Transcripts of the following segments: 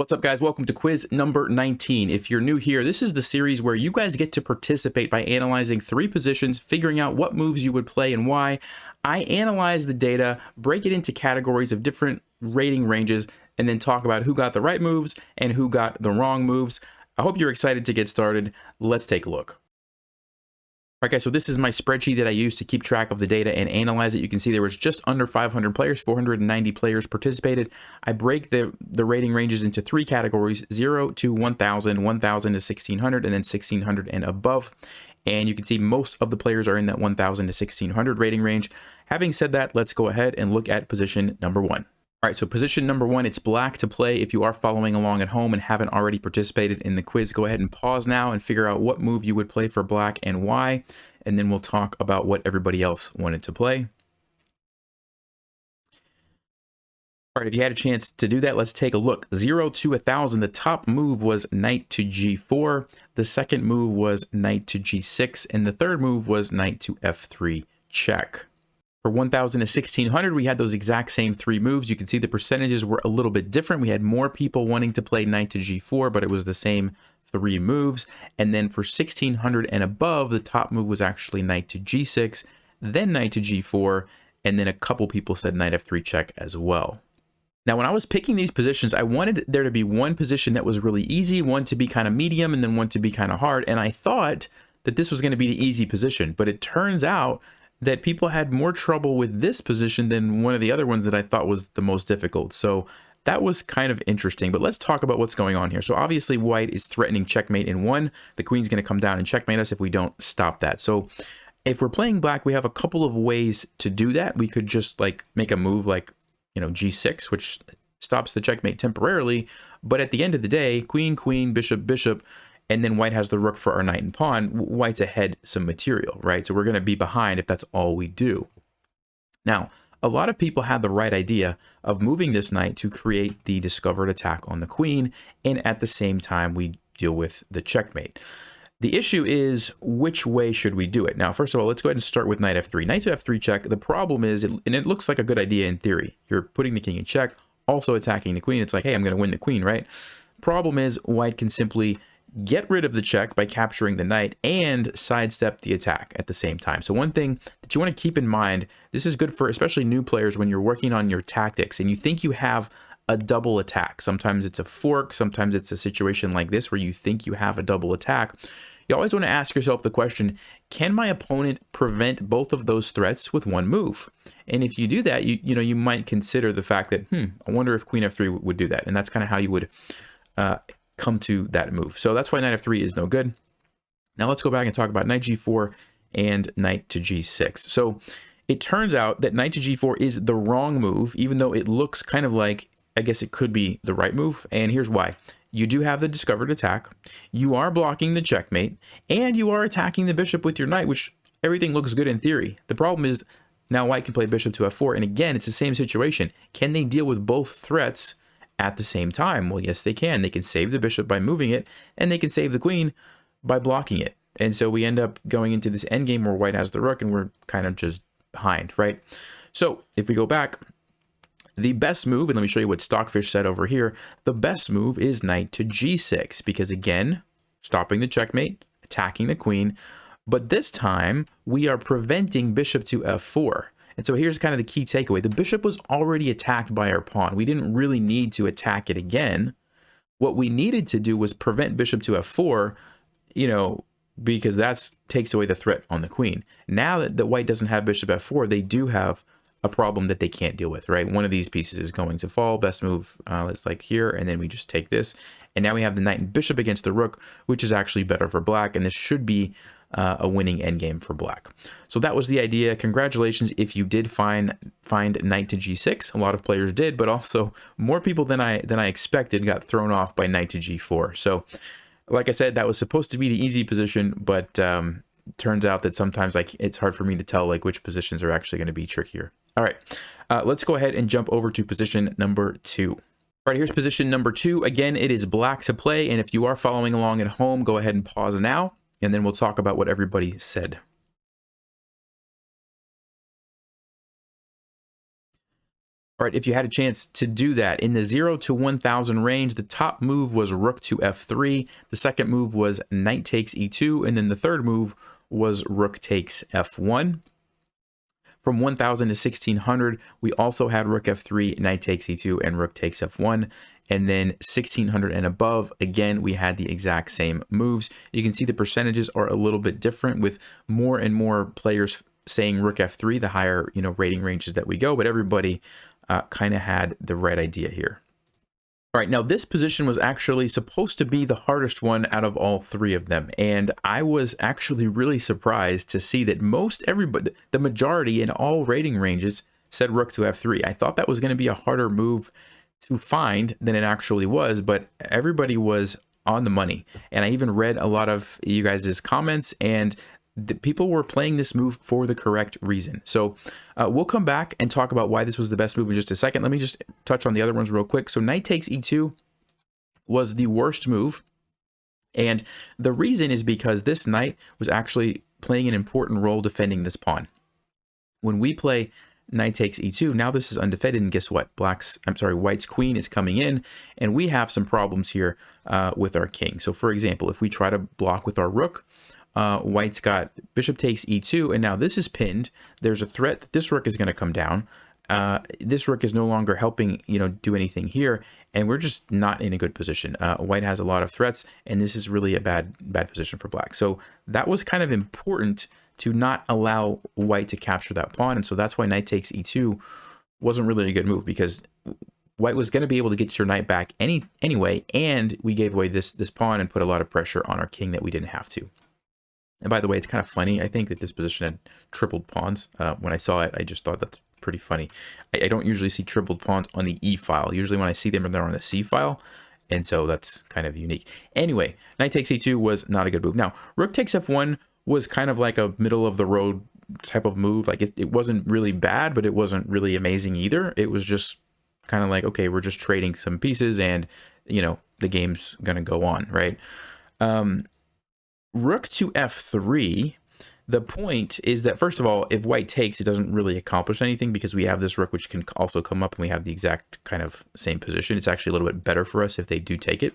What's up, guys? Welcome to quiz number 19. If you're new here, this is the series where you guys get to participate by analyzing 3 positions, figuring out what moves you would play and why. I analyze the data, break it into categories of different rating ranges, and then talk about who got the right moves and who got the wrong moves. I hope you're excited to get started. Let's take a look. All right, guys, so this is my spreadsheet that I use to keep track of the data and analyze it. You can see there was just under 500 players, 490 players participated. I break the rating ranges into 3 categories, 0 to 1,000, 1,000 to 1,600, and then 1,600 and above. And you can see most of the players are in that 1,000 to 1,600 rating range. Having said that, let's go ahead and look at position number 1. All right, so position number 1, it's black to play. If you are following along at home and haven't already participated in the quiz, go ahead and pause now and figure out what move you would play for black and why, and then we'll talk about what everybody else wanted to play. All right, if you had a chance to do that, let's take a look. 0 to 1,000, the top move was knight to g4. The second move was knight to g6, and the third move was knight to f3 check. For 1,000 to 1,600, we had those exact same 3 moves. You can see the percentages were a little bit different. We had more people wanting to play knight to g4, but it was the same 3 moves. And then for 1,600 and above, the top move was actually knight to g6, then knight to g4, and then a couple people said knight f3 check as well. Now, when I was picking these positions, I wanted there to be one position that was really easy, one to be kind of medium, and then one to be kind of hard. And I thought that this was going to be the easy position, but it turns out that people had more trouble with this position than one of the other ones that I thought was the most difficult. So that was kind of interesting, but let's talk about what's going on here. So obviously white is threatening checkmate in 1. The queen's going to come down and checkmate us if we don't stop that. So if we're playing black, we have a couple of ways to do that. We could just like make a move like, g6, which stops the checkmate temporarily. But at the end of the day, queen, queen, bishop, bishop, and then white has the rook for our knight and pawn. White's ahead some material, right? So we're going to be behind if that's all we do. Now, a lot of people had the right idea of moving this knight to create the discovered attack on the queen, and at the same time, we deal with the checkmate. The issue is, which way should we do it? Now, first of all, let's go ahead and start with knight f3. Knight to f3 check, the problem is, and it looks like a good idea in theory. You're putting the king in check, also attacking the queen. It's like, hey, I'm going to win the queen, right? Problem is, white can simply get rid of the check by capturing the knight and sidestep the attack at the same time. So one thing that you want to keep in mind, this is good for especially new players when you're working on your tactics and you think you have a double attack. Sometimes it's a fork, sometimes it's a situation like this where you think you have a double attack. You always want to ask yourself the question, can my opponent prevent both of those threats with one move? And if you do that, you might consider the fact that, I wonder if queen f3 would do that. And that's kind of how you would come to that move. So that's why knight f3 is no good. Now let's go back and talk about knight g4 and knight to g6. So it turns out that knight to g4 is the wrong move, even though it looks kind of like, I guess it could be the right move. And here's why. You do have the discovered attack, you are blocking the checkmate, and you are attacking the bishop with your knight, which everything looks good in theory. The problem is now white can play bishop to f4, and again, it's the same situation. Can they deal with both threats at the same time? Well, yes, they can. They can save the bishop by moving it, and they can save the queen by blocking it. And so we end up going into this endgame where white has the rook, and we're kind of just behind, right? So if we go back, the best move, and let me show you what Stockfish said over here, the best move is knight to g6, because again, stopping the checkmate, attacking the queen, but this time we are preventing bishop to f4. And so here's kind of the key takeaway. The bishop was already attacked by our pawn. We didn't really need to attack it again. What we needed to do was prevent bishop to f4, because that takes away the threat on the queen. Now that the white doesn't have bishop f4, they do have a problem that they can't deal with, right? One of these pieces is going to fall. Best move, let's like here, and then we just take this. And now we have the knight and bishop against the rook, which is actually better for black, and this should be a winning endgame for black. So that was the idea. Congratulations if you did find knight to g6. A lot of players did, but also more people than I expected got thrown off by knight to g4. So like I said, that was supposed to be the easy position, but turns out that sometimes it's hard for me to tell which positions are actually going to be trickier. All right, let's go ahead and jump over to position number 2. All right, here's position number 2. Again, it is black to play, and if you are following along at home, go ahead and pause now, and then we'll talk about what everybody said. All right, if you had a chance to do that, in the 0 to 1000 range, the top move was rook to f3, the second move was knight takes e2, and then the third move was rook takes f1. From 1000 to 1600, we also had rook f3, knight takes e2, and rook takes f1. And then 1600 and above, again, we had the exact same moves. You can see the percentages are a little bit different, with more and more players saying rook f3, the higher rating ranges that we go, but everybody kind of had the right idea here. All right, now this position was actually supposed to be the hardest one out of all three of them, and I was actually really surprised to see that the majority in all rating ranges said rook to f3. I thought that was going to be a harder move to find than it actually was, but everybody was on the money. And I even read a lot of you guys' comments, and the people were playing this move for the correct reason. So we'll come back and talk about why this was the best move in just a second. Let me just touch on the other ones real quick. So knight takes e2 was the worst move. And the reason is because this knight was actually playing an important role defending this pawn. When we play knight takes e2, now this is undefended, and guess what? White's queen is coming in, and we have some problems here with our king. So for example, if we try to block with our rook, White's got bishop takes e2, and now this is pinned. There's a threat that this rook is going to come down. This rook is no longer helping, do anything here, and we're just not in a good position. White has a lot of threats, and this is really a bad position for black. So that was kind of important to not allow White to capture that pawn, and so that's why knight takes e2 wasn't really a good move, because White was going to be able to get your knight back anyway, and we gave away this pawn and put a lot of pressure on our king that we didn't have to. And by the way, it's kind of funny. I think that this position had tripled pawns. When I saw it, I just thought that's pretty funny. I don't usually see tripled pawns on the E file. Usually when I see them, they're on the C file. And so that's kind of unique. Anyway, knight takes e2 was not a good move. Now, rook takes f1 was kind of like a middle of the road type of move. Like it wasn't really bad, but it wasn't really amazing either. It was just kind of like, okay, we're just trading some pieces and, the game's going to go on, right? Rook to f3, the point is that, first of all, if White takes, it doesn't really accomplish anything, because we have this rook which can also come up, and we have the exact kind of same position. It's actually a little bit better for us if they do take it.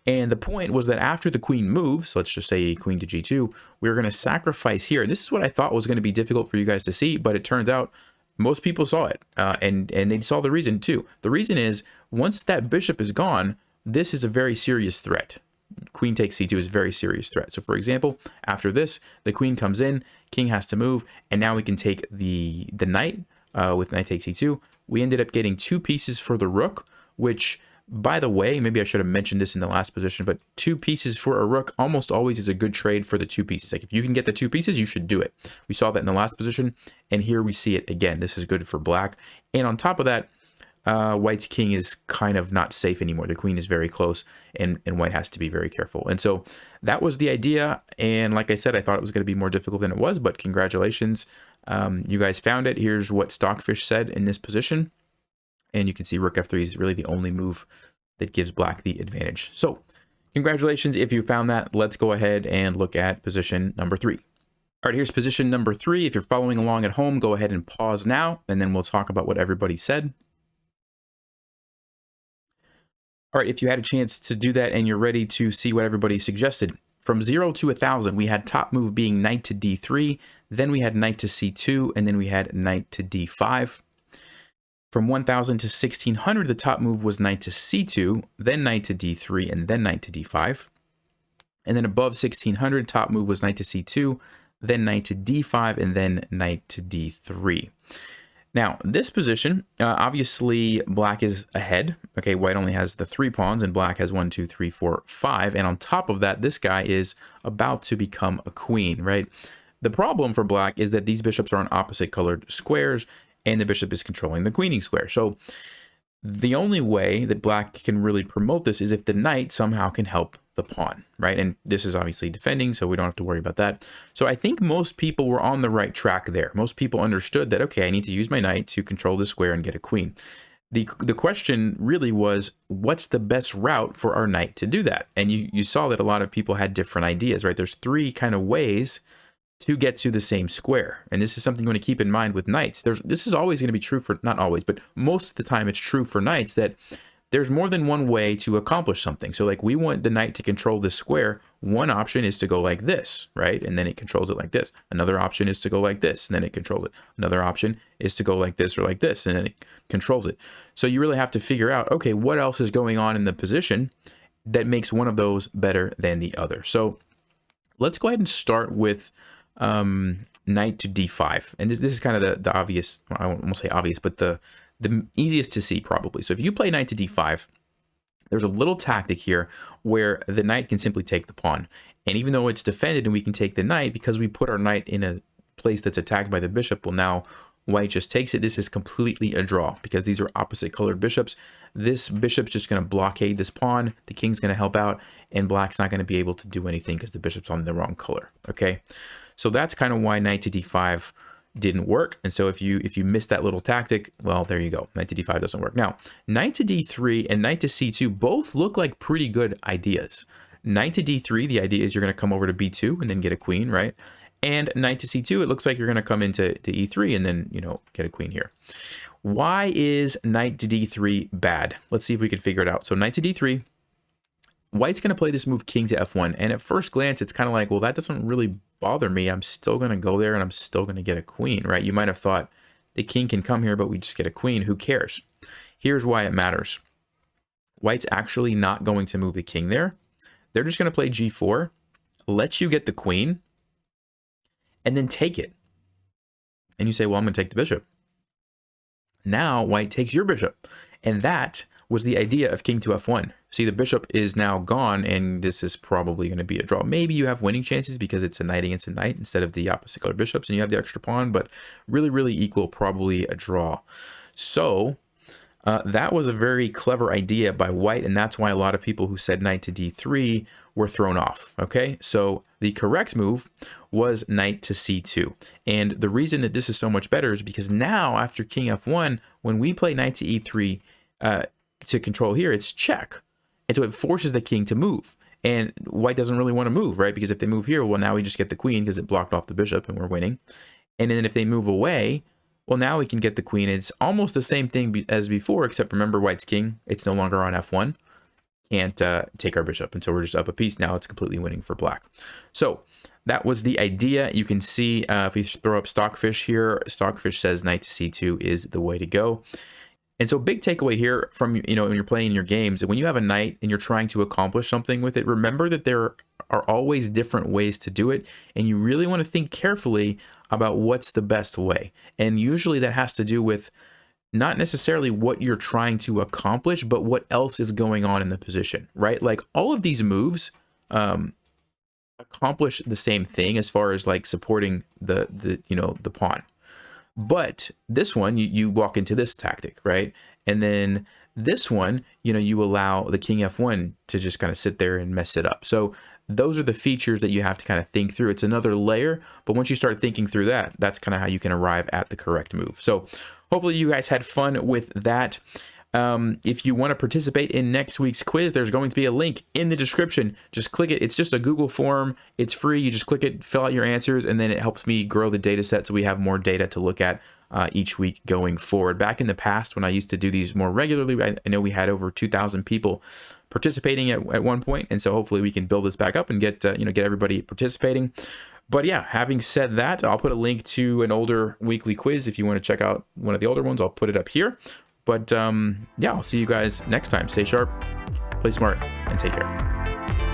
And the point was that after the queen moves, let's just say queen to g2, we're going to sacrifice here. And this is what I thought was going to be difficult for you guys to see, but it turns out most people saw it, and they saw the reason too. The reason is, once that bishop is gone, this is a very serious threat. Queen takes c2 is a very serious threat. So for example, after this, the queen comes in, king has to move, and now we can take the knight with knight takes e2. We ended up getting two pieces for the rook, which, by the way, maybe I should have mentioned this in the last position, but two pieces for a rook almost always is a good trade for the two pieces. Like if you can get the two pieces, you should do it. We saw that in the last position, and here we see it again. This is good for black. And on top of that, White's king is kind of not safe anymore. The queen is very close, and White has to be very careful. And so that was the idea. And like I said, I thought it was going to be more difficult than it was, but congratulations. You guys found it. Here's what Stockfish said in this position. And you can see rook f3 is really the only move that gives black the advantage. So congratulations if you found that. Let's go ahead and look at position number 3. All right, here's position number 3. If you're following along at home, go ahead and pause now, and then we'll talk about what everybody said. All right, if you had a chance to do that and you're ready to see what everybody suggested, from 0 to 1000, we had top move being knight to d3, then we had knight to c2, and then we had knight to d5. From 1000 to 1600, the top move was knight to c2, then knight to d3, and then knight to d5. And then above 1600, top move was knight to c2, then knight to d5, and then knight to d3. Now, this position, obviously black is ahead. Okay, white only has the 3 pawns, and black has 1, 2, 3, 4, 5. And on top of that, this guy is about to become a queen, right? The problem for black is that these bishops are on opposite colored squares, and the bishop is controlling the queening square. So the only way that black can really promote this is if the knight somehow can help the pawn, right? And this is obviously defending, so we don't have to worry about that. So I think most people were on the right track there. Most people understood that, okay, I need to use my knight to control the square and get a queen. The question really was, what's the best route for our knight to do that? And you saw that a lot of people had different ideas, right? There's 3 kind of ways to get to the same square. And this is something you want to keep in mind with knights. This is always going to be true for, not always, but most of the time it's true for knights, that there's more than one way to accomplish something. So like we want the knight to control this square. One option is to go like this, right? And then it controls it like this. Another option is to go like this, and then it controls it. Another option is to go like this or like this, and then it controls it. So you really have to figure out, okay, what else is going on in the position that makes one of those better than the other. So let's go ahead and start with knight to d5. And this is kind of the obvious, I won't say obvious, but the easiest to see probably. So if you play knight to d5, there's a little tactic here where the knight can simply take the pawn. And even though it's defended and we can take the knight, because we put our knight in a place that's attacked by the bishop, well, now white just takes it. This is completely a draw because these are opposite colored bishops. This bishop's just going to blockade this pawn. The king's going to help out, and black's not going to be able to do anything because the bishop's on the wrong color. Okay, so that's kind of why knight to d5 didn't work. And so if you missed that little tactic, well, there you go. Knight to d5 doesn't work. Now, knight to d3 and knight to c2 both look like pretty good ideas. Knight to d3, the idea is you're going to come over to b2 and then get a queen, right? And knight to c2, it looks like you're going to come into e3 and then, you know, get a queen here. Why is knight to d3 bad? Let's see if we can figure it out. So knight to d3, white's going to play this move king to f1. And at first glance, it's kind of like, well, that doesn't really bother me. I'm still going to go there and I'm still going to get a queen, right? You might have thought the king can come here, but we just get a queen. Who cares? Here's why it matters. White's actually not going to move the king there. They're just going to play g4, let you get the queen, and then take it. And you say, well, I'm going to take the bishop. Now white takes your bishop. And that was the idea of king to f1. See, the bishop is now gone, and this is probably going to be a draw. Maybe you have winning chances because it's a knight against a knight instead of the opposite color bishops, and you have the extra pawn, but really, really equal, probably a draw. So that was a very clever idea by white, and that's why a lot of people who said knight to d3 were thrown off. Okay, so the correct move was knight to c2. And the reason that this is so much better is because now after king f1, when we play knight to e3 to control here, it's check. And so it forces the king to move. And white doesn't really want to move, right? Because if they move here, well, now we just get the queen because it blocked off the bishop and we're winning. And then if they move away, well, now we can get the queen. It's almost the same thing as before, except remember white's king, it's no longer on f1. Can't take our bishop, and so we're just up a piece. Now it's completely winning for black. So that was the idea. You can see if we throw up Stockfish here, Stockfish says knight to c2 is the way to go. And so big takeaway here from, you know, when you're playing your games, when you have a knight and you're trying to accomplish something with it, remember that there are always different ways to do it, and you really want to think carefully about what's the best way. And usually that has to do with not necessarily what you're trying to accomplish, but what else is going on in the position, right? Like all of these moves accomplish the same thing as far as like supporting the pawn. But this one, you walk into this tactic, right? And then this one, you know, you allow the king f1 to just kind of sit there and mess it up. So those are the features that you have to kind of think through. It's another layer, but once you start thinking through that, that's kind of how you can arrive at the correct move. So hopefully you guys had fun with that. If you want to participate in next week's quiz, there's going to be a link in the description. Just click it. It's just a Google form. It's free. You just click it, fill out your answers, and then it helps me grow the data set so we have more data to look at each week going forward. Back in the past, when I used to do these more regularly, I know we had over 2,000 people participating at one point, and so hopefully we can build this back up and get get everybody participating. But yeah, having said that, I'll put a link to an older weekly quiz if you want to check out one of the older ones. I'll put it up here. But yeah, I'll see you guys next time. Stay sharp, play smart, and take care.